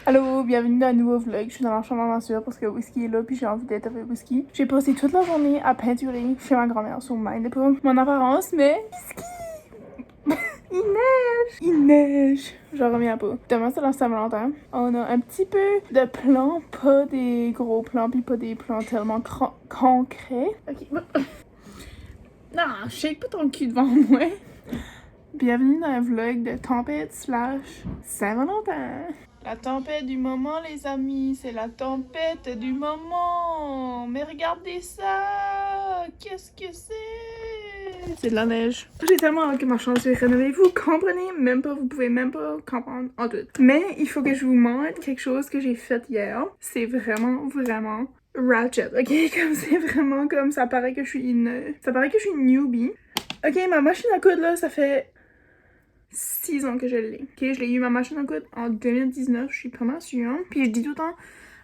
Allô, bienvenue dans un nouveau vlog. Je suis dans la chambre à ma soeur parce que Whisky est là puis j'ai envie d'être avec Whisky. J'ai passé toute la journée à peinturer chez ma grand-mère sur Mind pas mon apparence, mais Whisky! Il neige! J'en reviens pas. Demain c'est la Saint-Valentin. On a un petit peu de plans, pas des gros plans puis pas des plans tellement concrets. Ok. Non, shake pas ton cul devant moi. Bienvenue dans un vlog de tempête / Saint-Valentin. La tempête du moment, les amis, c'est la tempête du moment. Mais regardez ça, qu'est-ce que c'est? C'est de la neige. J'ai tellement hâte que ma chambre soit rénovée. Vous comprenez même pas, vous pouvez même pas comprendre en tout. Mais il faut que je vous montre quelque chose que j'ai fait hier. C'est vraiment ratchet, ok? Comme c'est vraiment comme ça paraît que je suis une newbie. Ok, ma machine à coudre là, ça fait 6 ans que je l'ai. Ok, je l'ai eu ma machine à coudre en 2019, je suis pas mal sûre. Puis je dis tout le temps,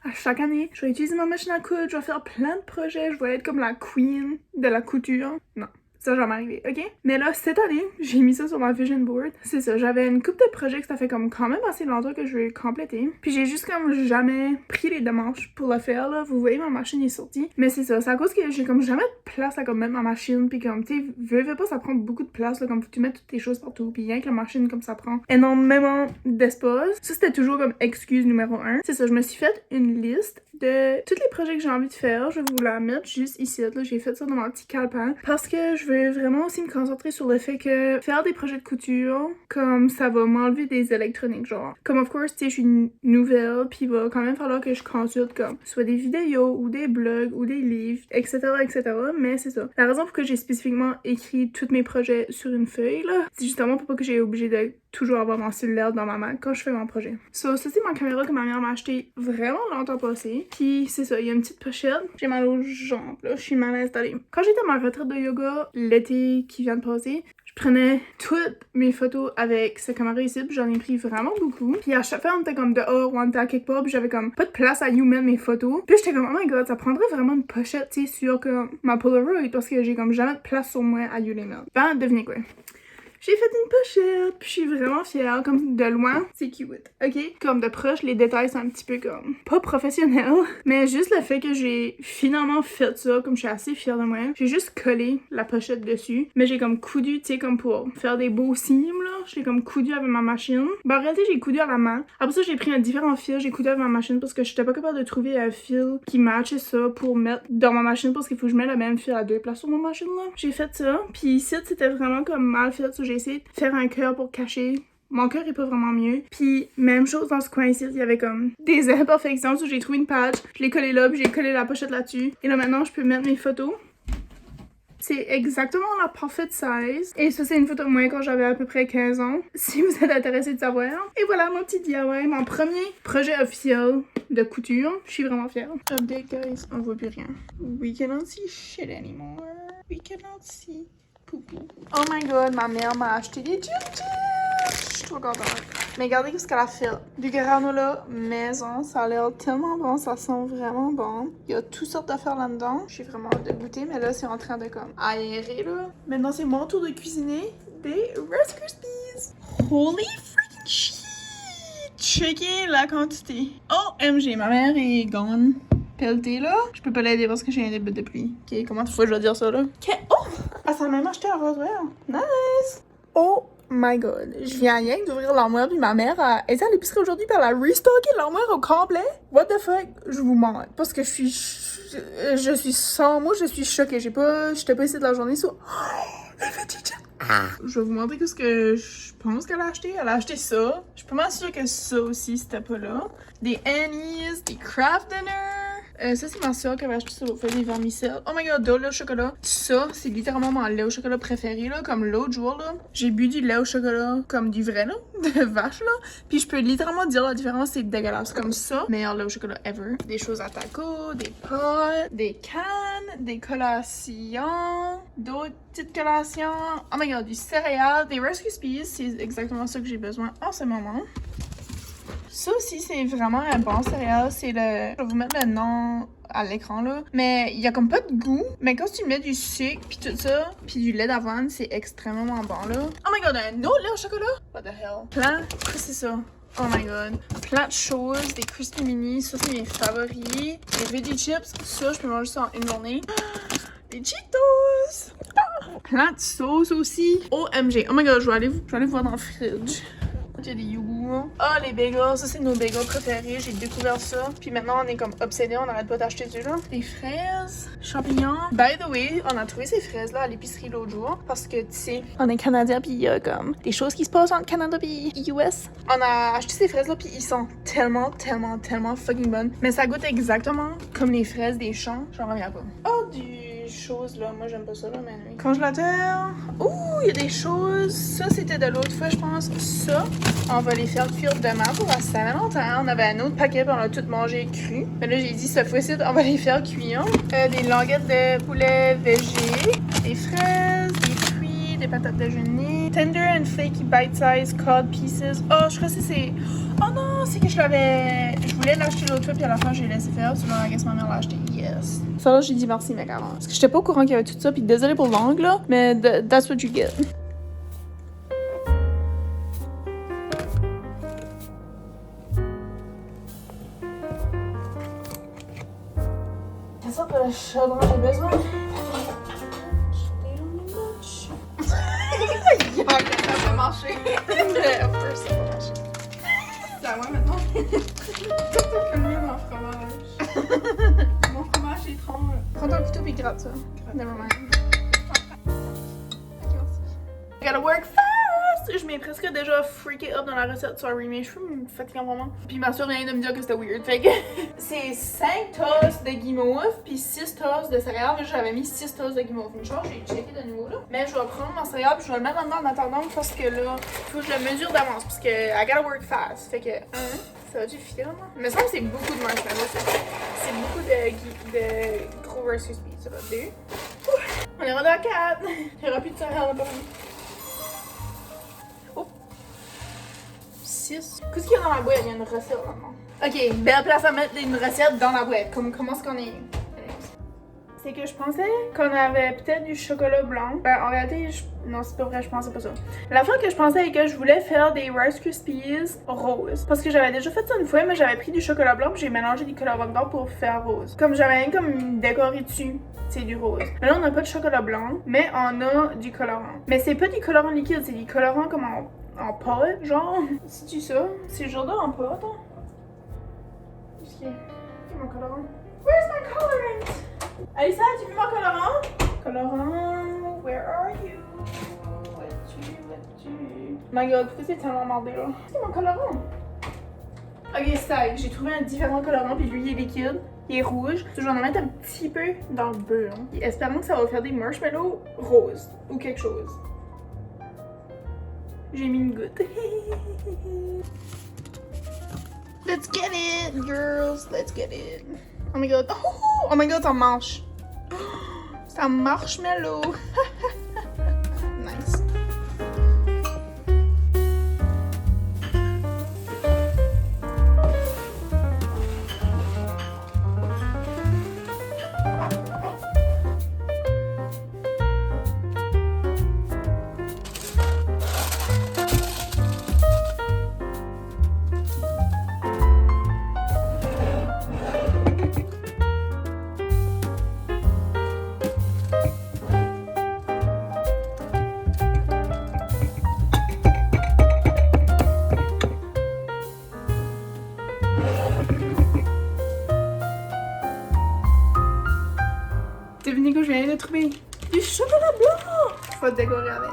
à chaque année, je vais utiliser ma machine à coudre, je vais faire plein de projets, je vais être comme la queen de la couture. Non. Ça va jamais arriver, ok? Mais là, cette année, j'ai mis ça sur ma vision board. C'est ça, j'avais une couple de projets que ça fait comme quand même assez longtemps que je vais compléter. Puis j'ai juste comme jamais pris les démarches pour le faire, là. Vous voyez, ma machine est sortie. Mais c'est ça, c'est à cause que j'ai comme jamais de place à comme mettre ma machine. Puis comme, tu sais, veux pas, ça prend beaucoup de place, là. Comme faut que tu mettes toutes tes choses partout. Puis rien que la machine, comme ça prend énormément d'espace. Ça, c'était toujours comme excuse numéro 1. C'est ça, je me suis fait une liste de tous les projets que j'ai envie de faire. Je vais vous la mettre juste ici, là. J'ai fait ça dans mon petit calepin. Parce que je veux vraiment aussi me concentrer sur le fait que faire des projets de couture, comme ça va m'enlever des électroniques, genre. Comme of course, tu sais, je suis nouvelle, puis il va quand même falloir que je consulte comme soit des vidéos ou des blogs ou des livres, etc., etc. Mais c'est ça. La raison pour que j'ai spécifiquement écrit tous mes projets sur une feuille, là, c'est justement pour pas que j'ai obligé de toujours avoir mon cellulaire dans ma main quand je fais mon projet. So, ça c'est ma caméra que ma mère m'a acheté vraiment longtemps passé. Puis c'est ça, il y a une petite pochette. J'ai mal aux jambes, là, je suis mal installée. Quand j'étais à ma retraite de yoga l'été qui vient de passer, je prenais toutes mes photos avec cette caméra ici, puis j'en ai pris vraiment beaucoup. Puis à chaque fois, on était comme dehors ou on était à quelque part, puis j'avais comme pas de place à mettre mes photos. Puis j'étais comme, oh my god, ça prendrait vraiment une pochette, tu sais, sur comme ma Polaroid, parce que j'ai comme jamais de place sur moi à les mettre. Ben, devinez quoi? J'ai fait une pochette, puis je suis vraiment fière, comme de loin, c'est cute, ok? Comme de proche, les détails sont un petit peu comme, pas professionnels, mais juste le fait que j'ai finalement fait ça, comme je suis assez fière de moi, j'ai juste collé la pochette dessus, mais j'ai comme coudu, tu sais, comme pour faire des beaux signes, là, j'ai comme coudu avec ma machine. Ben en réalité, j'ai coudu à la main. Après ça, j'ai pris un différent fil, j'ai coudu avec ma machine parce que j'étais pas capable de trouver un fil qui matchait ça pour mettre dans ma machine parce qu'il faut que je mette le même fil à 2 places sur ma machine, là. J'ai fait ça, puis ici, c'était vraiment comme mal fait, ça, j'ai essayé de faire un cœur pour cacher. Mon cœur est pas vraiment mieux. Puis même chose dans ce coin ici, il y avait comme des imperfections. J'ai trouvé une page, je l'ai collé là, puis j'ai collé la pochette là-dessus. Et là maintenant, je peux mettre mes photos. C'est exactement la parfaite size. Et ça, c'est une photo de moi quand j'avais à peu près 15 ans. Si vous êtes intéressé de savoir. Et voilà mon petit DIY, mon premier projet officiel de couture. Je suis vraiment fière. Update guys, on voit plus rien. We cannot see shit anymore. We cannot see poupou. Oh my god, ma mère m'a acheté des chips. Je suis trop contente. Mais regardez ce qu'elle a fait. Du granola maison. Ça a l'air tellement bon. Ça sent vraiment bon. Il y a toutes sortes d'affaires là-dedans. Je suis vraiment hâte de goûter. Mais là, c'est en train de comme aérer là. Maintenant, c'est mon tour de cuisiner des Rice Krispies. Holy freaking shit! Checkez la quantité. OMG, ma mère est gone. Pelletée là. Je peux pas l'aider parce que j'ai un début de pluie. Ok, comment tu fois je dois dire ça là? Ok. Oh! Elle s'est même acheté un Roswell. Nice! Oh my god. Je viens rien d'ouvrir l'armoire puis ma mère a été à l'épicerie aujourd'hui puis elle a restocké l'armoire au complet. What the fuck? Je vous mens. Parce que je suis sans mots, je suis choquée. J'étais pas ici de la journée sur. Oh, les petits. Je vais vous montrer ce que je pense qu'elle a acheté. Elle a acheté ça. Je suis pas mal sûre que ça aussi c'était pas là. Des Annie's, des Kraft Dinner. Ça, c'est ma soeur qui avait acheté ça. Fait des vermicelles. Oh my god, de lait au chocolat. Ça, c'est littéralement mon lait au chocolat préféré, là. Comme l'autre jour, là. J'ai bu du lait au chocolat, comme du vrai, là. De vache, là. Puis je peux littéralement dire la différence, c'est dégueulasse. Comme ça, meilleur lait au chocolat ever. Des choses à taco, des potes, des cannes, des collations, d'autres petites collations. Oh my god, du céréales, des Rice Krispies. C'est exactement ça que j'ai besoin en ce moment. Ça aussi, c'est vraiment un bon céréal. C'est le... Je vais vous mettre le nom à l'écran, là. Mais il y a comme pas de goût. Mais quand tu mets du sucre, puis tout ça, puis du lait d'avoine, c'est extrêmement bon, là. Oh my god, un autre lait au chocolat? What the hell? Plein? Qu'est-ce que c'est ça? Oh my god. Plein de choses. Des Crispy Mini. Ça, c'est mes favoris. Des Veggie Chips. Ça, je peux manger ça en une journée. Des Cheetos! Plein de sauces aussi. OMG. Oh my god, je vais aller voir dans le fridge. Il y a des yogourts. Ah, les bagels. Ça, c'est nos bagels préférés. J'ai découvert ça. Puis maintenant, on est comme obsédés. On n'arrête pas d'acheter du là. Des fraises, champignons. By the way, on a trouvé ces fraises-là à l'épicerie l'autre jour. Parce que, tu sais, on est Canadien. Puis il y a comme des choses qui se passent entre Canada et US. On a acheté ces fraises-là. Puis ils sont tellement fucking bonnes. Mais ça goûte exactement comme les fraises des champs. J'en reviens pas. Oh, choses là, moi j'aime pas ça là, mais oui. Congélateur. Ouh, il y a des choses. Ça c'était de l'autre fois, je pense. Ça, on va les faire cuire demain pour la Saint-Valentin. On avait un autre paquet, puis on a tout mangé cru. Mais là j'ai dit cette fois-ci, on va les faire cuire. Des languettes de poulet végé, des fraises, des fruits, des patates déjeuner, tender and flaky bite-sized cod pieces. Oh, je crois que c'est. Oh non, c'est que je voulais l'acheter l'autre fois, puis à la fin, j'ai laissé faire. Souvent, la ma mère l'a acheté. Yes. Ça, là, j'ai dit merci, mec, avant. Parce que j'étais pas au courant qu'il y avait tout ça, puis désolé pour l'angle, là, mais that's what you get. C'est ça pour le chaudron, j'ai besoin. Ça va marcher. Of course, ça va marcher. C'est à moi maintenant. C'est mieux mon fromage. Mon fromage est trop. Prends ton couteau puis gratte ça. Never mind. Ok, merci. I gotta work fast! Je m'ai presque déjà freaké up dans la recette, sorry, mais je suis fatiguée vraiment. Puis ma soeur vient de me dire que c'était weird. Fait que c'est 5 tasses de guimauve puis 6 tasses de céréales. Mais j'avais mis 6 tasses de guimauve. Une chose, j'ai checké de nouveau là. Mais je vais prendre mon céréale puis je vais le mettre dedans en attendant parce que là, faut que je le mesure d'avance. Parce que I gotta work fast. Fait que, ça va-tu filer moi? Mais ça, c'est beaucoup de marshmallows. C'est beaucoup de gros Rice Krispies. Ça va 2. On est rendu à 4. Il n'y aura plus de céréales là-bas. 6. Qu'est-ce qu'il y a dans la boîte? Il y a une recette là-dedans. Ok, belle place à mettre une recette dans la boîte. Comment est-ce qu'on est? C'est que je pensais qu'on avait peut-être du chocolat blanc. Ben, en réalité, non, c'est pas vrai, je pensais pas ça. La fois que je pensais que je voulais faire des Rice Krispies roses. Parce que j'avais déjà fait ça une fois, mais j'avais pris du chocolat blanc et j'ai mélangé du colorant dedans pour faire rose. Comme j'avais rien comme décoré dessus, c'est du rose. Mais là, on n'a pas de chocolat blanc, mais on a du colorant. Mais c'est pas du colorant liquide, c'est du colorant comme en pâte, genre. C'est-tu ça? C'est genre en pâte, hein? Qu'est-ce qu'il y a? Où est mon colorant? Where's my colorant? Alissa, as-tu vu mon colorant? Colorant, where are you? Où es-tu? My god, pourquoi c'est tellement mordé là? C'est mon colorant? Ok, c'est j'ai trouvé un différent colorant, puis lui il est liquide, il est rouge. Je vais en mettre un petit peu dans le beurre. Hein. Espérons que ça va faire des marshmallows roses ou quelque chose. J'ai mis une goutte. Let's get it, girls. Let's get it. Oh my god. Oh my god, ça marche. Ça marshmallow. Nice. Devinez que je viens de trouver du chocolat blanc! Je vais décorer avec.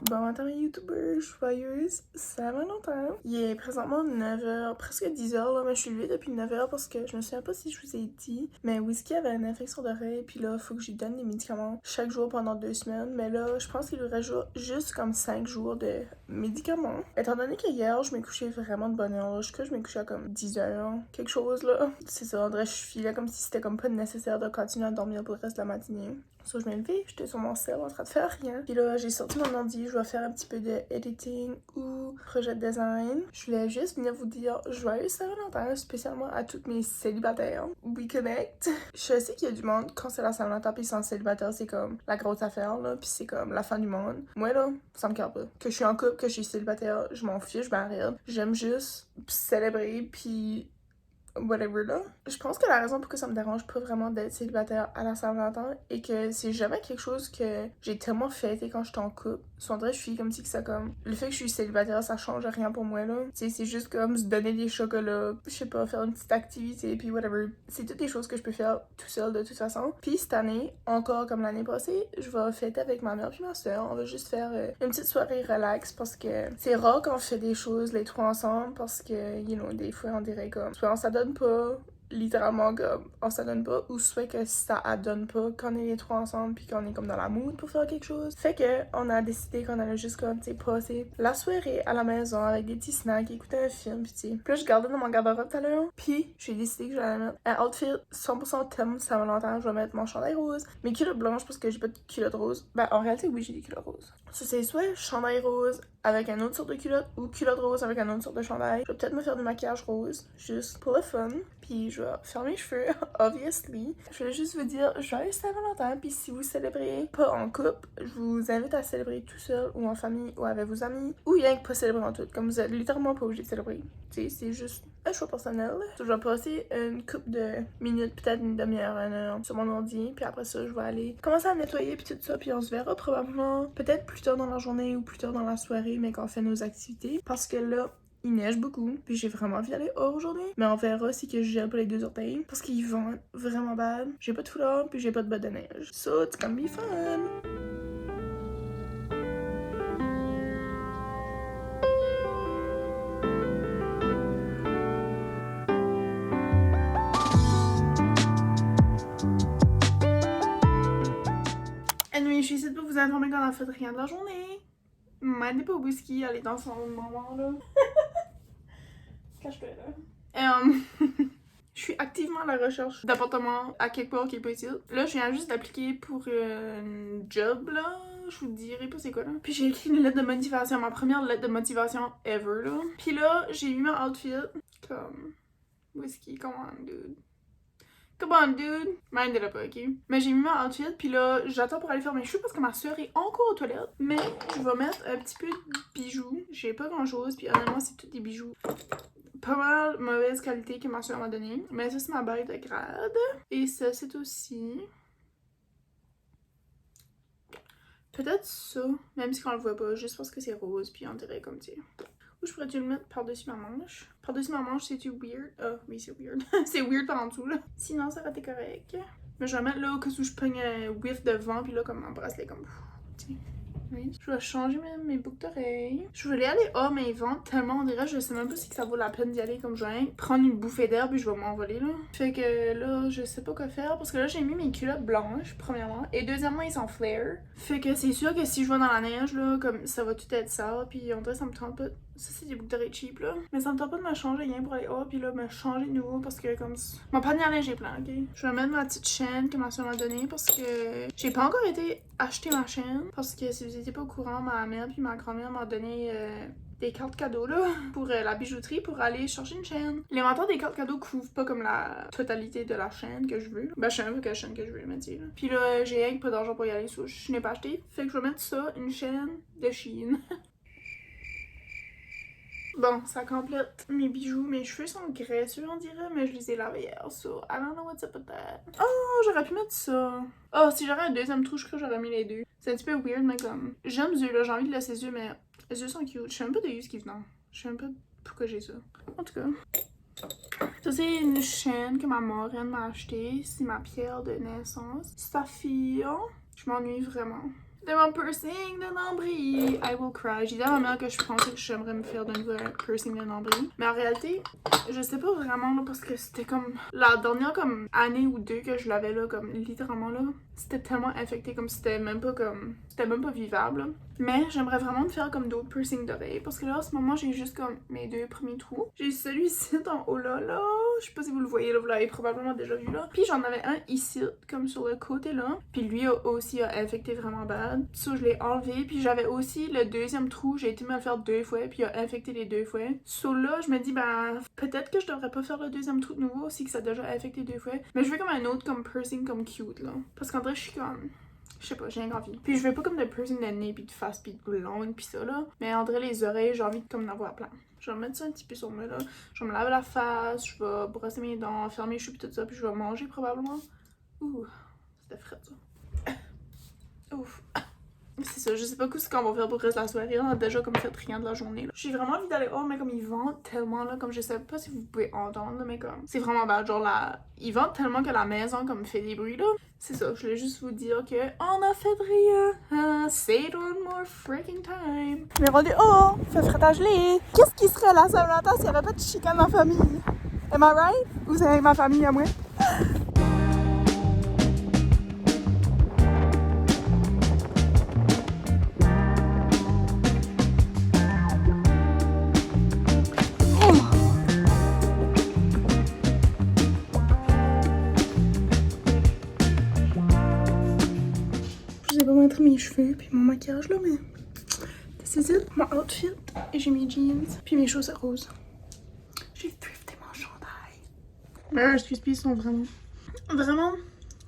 Bon matin mes youtubeurs, joyeuse Saint-Valentin. Il est présentement 9h, presque 10h là, mais je suis levée depuis 9h parce que je me souviens pas si je vous ai dit, mais Whisky avait une infection d'oreille, puis là, faut que je lui donne des médicaments chaque jour pendant 2 semaines, mais là, je pense qu'il lui reste juste comme 5 jours de médicaments. Étant donné que hier, je m'ai couché vraiment de bonne heure, là, je crois que je m'ai couché à comme 10h, quelque chose là. C'est ça, André, je filais comme si c'était comme pas nécessaire de continuer à dormir pour le reste de la matinée. So, je m'ai levée, j'étais sur mon sel en train de faire rien. Puis là, j'ai sorti mon ordi, je vais faire un petit peu de editing ou projet de design. Je voulais juste venir vous dire joyeux Saint-Valentin, spécialement à toutes mes célibataires. We connect. Je sais qu'il y a du monde, quand c'est la Saint-Valentin pis ils sont célibataires, c'est comme la grosse affaire, là, pis c'est comme la fin du monde. Moi, là, ça me calme pas. Que je suis en couple, que je suis célibataire, je m'en fiche, ben rien. J'aime juste célébrer pis whatever là. Je pense que la raison pour que ça me dérange pas vraiment d'être célibataire à la Saint-Valentin est que c'est jamais quelque chose que j'ai tellement fêté quand j'étais en couple. Soit en vrai, je suis comme si que ça comme... Le fait que je suis célibataire, ça change rien pour moi là. Tu sais, c'est juste comme se donner des chocolats, je sais pas, faire une petite activité puis whatever. C'est toutes des choses que je peux faire tout seul de toute façon. Puis cette année, encore comme l'année passée, je vais fêter avec ma mère puis ma soeur. On va juste faire une petite soirée relax parce que c'est rare quand on fait des choses les trois ensemble parce que, you know, des fois on dirait comme... Soit on s'adonne pas, littéralement comme on s'adonne pas, ou soit que ça adonne pas quand on est les trois ensemble puis qu'on est comme dans la mood pour faire quelque chose. Fait que on a décidé qu'on allait juste comme, tu sais, passer la soirée à la maison avec des petits snacks, écouter un film pis tu sais. Puis là je gardais dans mon garde-robe tout à l'heure, puis j'ai décidé que j'allais mettre un outfit 100% thème Saint-Valentin. Je vais mettre mon chandail rose, mes culottes blanches parce que j'ai pas de culottes roses. Ben en réalité oui, j'ai des culottes roses. Ça c'est soit chandail rose avec un autre sorte de culotte ou culotte rose avec un autre sorte de chandail. Je vais peut-être me faire du maquillage rose juste pour le fun. Puis je vais faire mes cheveux, obviously. Je voulais juste vous dire joyeux Saint-Valentin. Puis si vous célébrez pas en couple, je vous invite à célébrer tout seul ou en famille ou avec vos amis. Ou rien que pas célébrer en tout. Comme vous êtes littéralement pas obligé de célébrer. Tu sais, c'est juste un choix personnel. Je vais passer une couple de minutes, peut-être une demi-heure, une heure sur mon ordi. Puis après ça, je vais aller commencer à nettoyer puis tout ça. Puis on se verra probablement peut-être plus tard dans la journée ou plus tard dans la soirée, mais quand on fait nos activités. Parce que là, il neige beaucoup, puis j'ai vraiment envie d'aller hors aujourd'hui. Mais on verra si que je gèle pas les 2 orteils, parce qu'ils vont vraiment bad. J'ai pas de foulard, puis j'ai pas de bottes de neige. So, it's gonna be fun! Anyway, je suis ici pour vous informer qu'on a fait rien de la journée. M'aidez pas au whisky, elle est dans son moment là. Cache-toi là. Je suis activement à la recherche d'appartement à quelque part qui est pas ici. Là, je viens juste d'appliquer pour un job, là. Je vous dirai pas c'est quoi, là. Puis j'ai écrit une lettre de motivation, ma première lettre de motivation ever, là. Puis là, j'ai mis mon outfit comme... Whisky, come on, dude. Come on, dude! Mindez-le pas, ok? Mais j'ai mis mon outfit, puis là, j'attends pour aller faire mes cheveux parce que ma soeur est encore aux toilettes. Mais je vais mettre un petit peu de bijoux. J'ai pas grand-chose, puis honnêtement, c'est tous des bijoux pas mal mauvaise qualité que ma soeur m'a donné. Mais ça, c'est ma bague de grade. Et ça, c'est aussi... peut-être ça, même si on le voit pas, juste parce que c'est rose, puis on dirait comme, tu sais... Ou je pourrais-tu le mettre par-dessus ma manche? Par-dessus ma manche, c'est-tu weird? Ah, oui, c'est weird. C'est weird par en dessous, là. Sinon, ça aurait été correct. Mais je vais mettre là, au cas où je pogne un whiff de vent, puis là, comme mon bracelet, comme... Tiens. Oui. Je vais changer mes boucles d'oreilles. Je voulais aller hors mes ventes tellement on dirait, je sais même pas si ça vaut la peine d'y aller comme je viens. Prendre une bouffée d'air puis je vais m'envoler là. Fait que là, je sais pas quoi faire parce que là j'ai mis mes culottes blanches premièrement et deuxièmement ils sont flare. Fait que c'est sûr que si je vais dans la neige là, comme ça va tout être sale puis on dirait ça me tente pas. Ça c'est des boucles d'oreilles cheap là. Mais ça me tente pas de me changer rien pour aller hors puis là me changer de nouveau parce que comme mon panier à linge est plein, ok? Je vais mettre ma petite chaîne que ma soeur m'a donnée parce que j'ai pas encore été acheter ma chaîne parce que si vous étiez pas au courant, ma mère puis ma grand-mère m'ont donné des cartes cadeaux là pour la bijouterie pour aller chercher une chaîne. L'inventaire des cartes cadeaux couvre pas comme la totalité de la chaîne que je veux. Ben je sais même pas quelle chaîne que je veux mettre là. Puis là j'ai rien que pas d'argent pour y aller, so je n'ai pas acheté. Fait que je vais mettre ça, une chaîne de Shein. Bon, ça complète mes bijoux. Mes cheveux sont graisseux, on dirait, mais je les ai lavés hier, so I don't know what's up with that. Oh, j'aurais pu mettre ça. Oh, si j'aurais un deuxième trou, je crois que j'aurais mis les deux. C'est un petit peu weird, mais comme... J'aime les yeux, là, j'ai envie de laisser les yeux, mais les yeux sont cute. Je sais même pas de yeux qui venant. Je sais même pas pourquoi j'ai ça. En tout cas... Ça, c'est une chaîne que ma marraine m'a achetée. C'est ma pierre de naissance. Saphir. Je m'ennuie vraiment C'était mon piercing de nombril. I will cry. J'ai dit à ma mère que je pensais que j'aimerais me faire de nouveau un piercing de nombril. Mais en réalité, je sais pas vraiment là, parce que c'était comme la dernière comme année ou deux que je l'avais là, comme littéralement là. C'était tellement infecté comme c'était même pas vivable. Là. Mais j'aimerais vraiment me faire comme d'autres piercings d'oreilles parce que là en ce moment j'ai juste comme mes deux premiers trous. J'ai celui-ci en haut là, je sais pas si vous le voyez là, vous l'avez probablement déjà vu là. Puis j'en avais un ici comme sur le côté là. Puis lui aussi a infecté vraiment bad. Ça je l'ai enlevé. Puis j'avais aussi le deuxième trou, j'ai été me le faire 2 fois puis il a infecté les 2 fois. So là je me dis ben peut-être que je devrais pas faire le deuxième trou de nouveau aussi que ça a déjà infecté 2 fois. Mais je veux comme un autre comme piercing comme cute là. Parce qu'en vrai je suis comme... Je sais pas, j'ai rien envie. Puis je veux pas comme de piercing de nez, pis de face, pis de langue, pis ça là. Mais en vrai, les oreilles, j'ai envie de comme en avoir plein. Je vais mettre ça un petit peu sur moi là. Je vais me laver la face, je vais brosser mes dents, faire mes cheveux pis tout ça, puis je vais manger probablement. Ouh, c'était frais ça. Ouf. C'est ça, je sais pas ce qu'on va faire pour le reste de la soirée. On a déjà comme fait rien de la journée. Là. J'ai vraiment envie d'aller mais comme ils vendent tellement là, comme je sais pas si vous pouvez entendre, là, mais comme c'est vraiment bad. Genre là, ils vendent tellement que la maison comme fait des bruits là. C'est ça, je voulais juste vous dire que on a fait rien. Say it one more freaking time. Mais rendu fait frais à geler. Qu'est-ce qui serait la Saint-Valentin s'il y avait pas de chicane en famille? Am I right? Ou c'est ma famille à moi? Je vais pas mettre mes cheveux puis mon maquillage là, mais this is it. Mon outfit, et j'ai mes jeans puis mes chaussettes roses. J'ai thrifté mon chandail. Mes Rice Krispies sont vraiment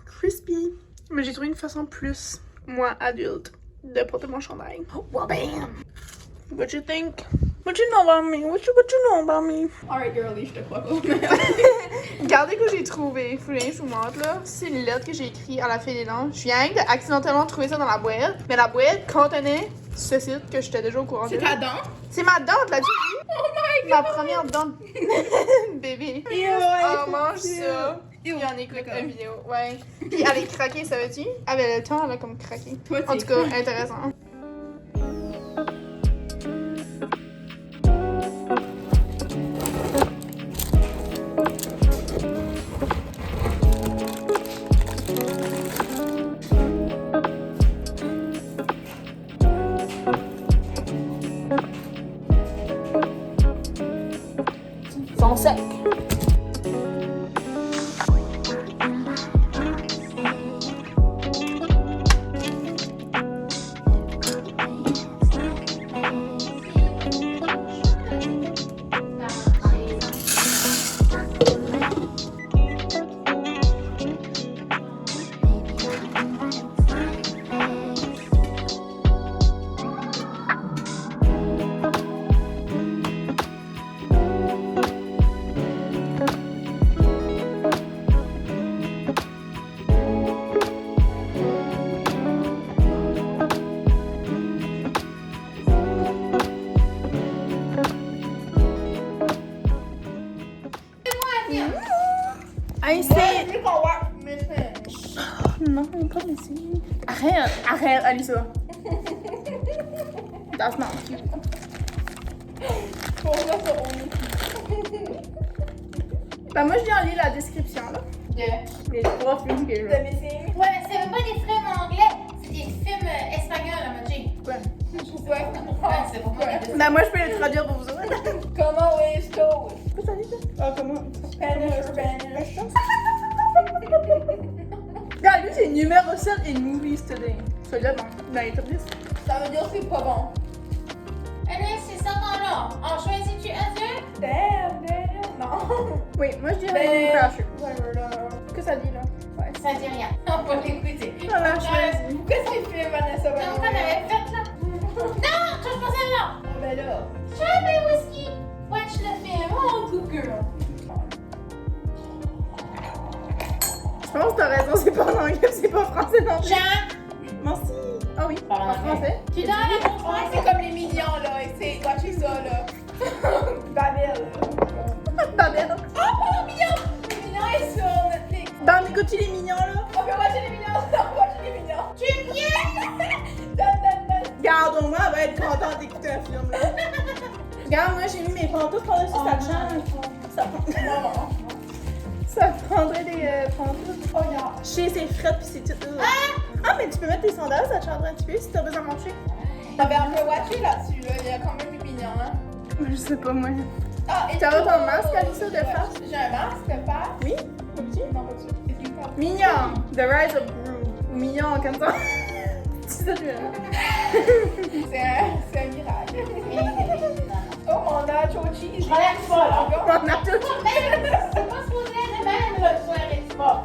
crispy. Mais j'ai trouvé une façon plus, moi adulte, de porter mon chandail. Oh, well, bam! What you think? What you know about me? What you know about me? Alright girlie, je te crois pas. Regardez que j'ai trouvé. Faut que je vous montre là. C'est une lettre que j'ai écrite à la fée des langues. Je viens d'accidentellement trouver ça dans la boîte. Mais la boîte contenait ce site que j'étais déjà au courant de. C'est ta dent? C'est ma dent, l'as-tu vu? Oh my god! Ma première dent. Bébé. Oh, mange ça. Puis on écoute une vidéo. Ouais. Puis elle est craquée, savais-tu? Avec le temps, elle a comme craqué. En tout cas, intéressant. Sont secs. Non, pas ici. Arrête, Alissa. That's not cute. Bah moi je viens lire la description là. Les 3 films que je vois. Ouais, c'est même pas des films anglais, c'est des films espagnols à moitié. Quoi? Ouais, c'est pour moi. Bah moi je peux les traduire pour vous autres. Comment West Coast? Qu'est-ce que ça dit ça? Ah comment? Spanish. Regarde, lui c'est numéro 7 in movies today. Celui-là dans les top 10. Ça veut dire que c'est pas bon. Allez, c'est ça qu'on a. On choisit-tu un seul? Damn, non. Oui, moi je dirais Ben, Crasher. Qu'est-ce que ça dit là? Ouais. Ça dit rien. On va l'écouter. Voilà, je choisis. Pourquoi c'est fait Vanessa Donc, on Vanessa? avait fait là. Non, touche pas celle-là. Ah ben là. Try my whiskey. Watch le film. Oh, good girl. Je pense que t'as raison, c'est pas en anglais, c'est pas français non plus. Jean, Merci. Ah oui, Parle en anglais. français. tu donnes la réponse Ouais, c'est comme les mignons là. C'est watchez ça là. Babel. Babel. Oh, pas les mignons! Les mignons est sur Netflix. Dans les les mignons là. On peut watcher les mignons. On peut watcher les mignons. Tu viens? Regarde, moi j'ai mis mes pantoufles par-dessus Oh, sa non. chambre. Ça, Non. ça prendrait des pantoufles. Oh, regarde. Je sais, c'est fret pis c'est tout. Ah, mais tu peux mettre tes sandales, ça te changerait un petit peu si t'as besoin de marcher. T'avais un peu watché là-dessus, là. Il y a quand même du mignon, hein. Je sais pas, moi. Ah, et T'as tout- ton masque, Alissa, de Ouais. face? J'ai un masque de face. Oui? Non, pas sûr. C'est une carte. Mignon! The Rise of Gru. Ou Mignon, comme ça. C'est ça, tu C'est un miracle. Oh, mon nacho cheese. Relaxe pas, là. On a tout. C'est pas supposé être même le soirée de sport.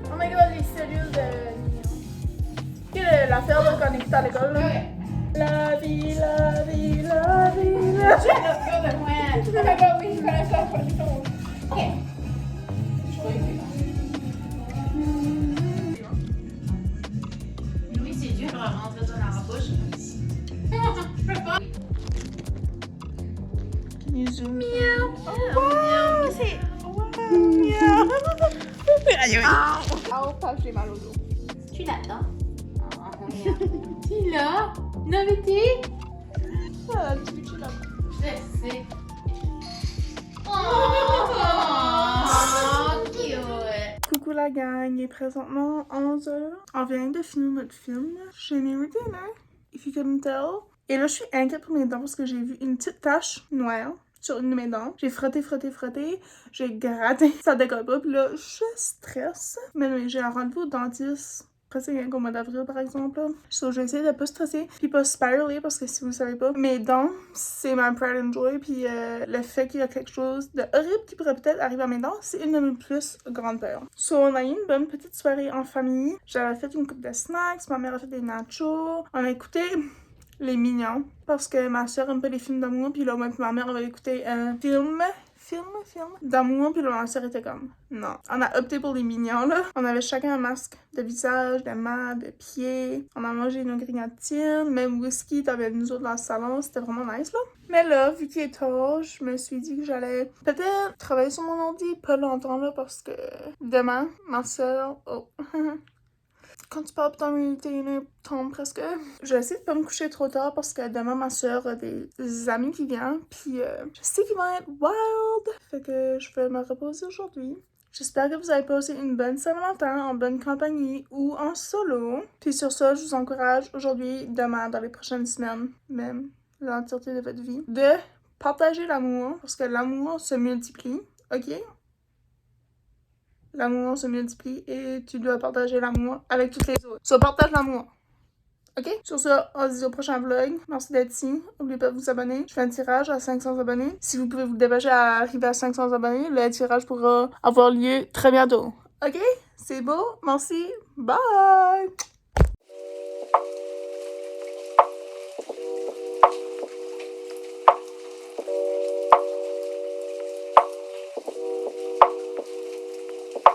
Oh my god, les cellules de Mignon. Tu sais, l'affaire là, qu'on écoute à l'école, là? Ouais. La vie, la vie, la vie, la vie. Tu es notre gars de moi. Oh my god, oui, je connais ça, pas du tout. Ok. Louis, c'est dur à rentrer ça dans la bouche. Je peux pas. You zoom. Miaou. Wow, c'est... Miaou. Aïe, aïe. Ah, pas, j'ai mal au dos. Tu l'attends? Oh, merde. Tu l'as? Non, mais t'es? Ah, tu veux que tu l'as? Je sais. Oh, cute. Coucou la gang, il est présentement 11h. On vient de finir notre film chez Mary Taylor, if you couldn't tell. Et là, je suis inquiète pour mes dents parce que j'ai vu une petite tache noire sur une de mes dents. J'ai frotté, j'ai gratté, ça décolle pas. Puis là, je stresse. Mais j'ai un rendez-vous au dentiste. Presque au mois d'avril, par exemple. So, je vais essayer de pas stresser puis pas spiraler parce que si vous le savez pas, mes dents, c'est ma pride and joy. Puis le fait qu'il y a quelque chose de horrible qui pourrait peut-être arriver à mes dents, c'est une de mes plus grandes peurs. So, on a eu une bonne petite soirée en famille. J'avais fait une coupe de snacks, ma mère a fait des nachos. On a écouté Les Mignons parce que ma soeur aime pas les films d'amour. Puis là, moi et ma mère, on va écouter un film d'amour, puis là, ma soeur était comme, non. On a opté pour Les Mignons, là. On avait chacun un masque de visage, de main, de pied. On a mangé nos grignotines, même whisky, t'avais nous autres dans le salon, c'était vraiment nice, là. Mais là, vu qu'il est tard, je me suis dit que j'allais peut-être travailler sur mon ordi pas longtemps, là, parce que demain, ma soeur, oh, quand tu parles dans une tombe presque. Je vais essayer de pas me coucher trop tard parce que demain ma soeur a des amis qui viennent. Puis je sais qu'ils vont être wild. Fait que je vais me reposer aujourd'hui. J'espère que vous avez passé une bonne Saint-Valentin en bonne compagnie ou en solo. Puis sur ça, je vous encourage aujourd'hui, demain, dans les prochaines semaines, même l'entièreté de votre vie, de partager l'amour parce que l'amour se multiplie. Ok? L'amour se multiplie et tu dois partager l'amour avec toutes les autres. So, partage l'amour. Ok? Sur ça, on se dit au prochain vlog. Merci d'être ici. N'oubliez pas de vous abonner. Je fais un tirage à 500 abonnés. Si vous pouvez vous dépêcher à arriver à 500 abonnés, le tirage pourra avoir lieu très bientôt. Ok? C'est beau? Merci. Bye!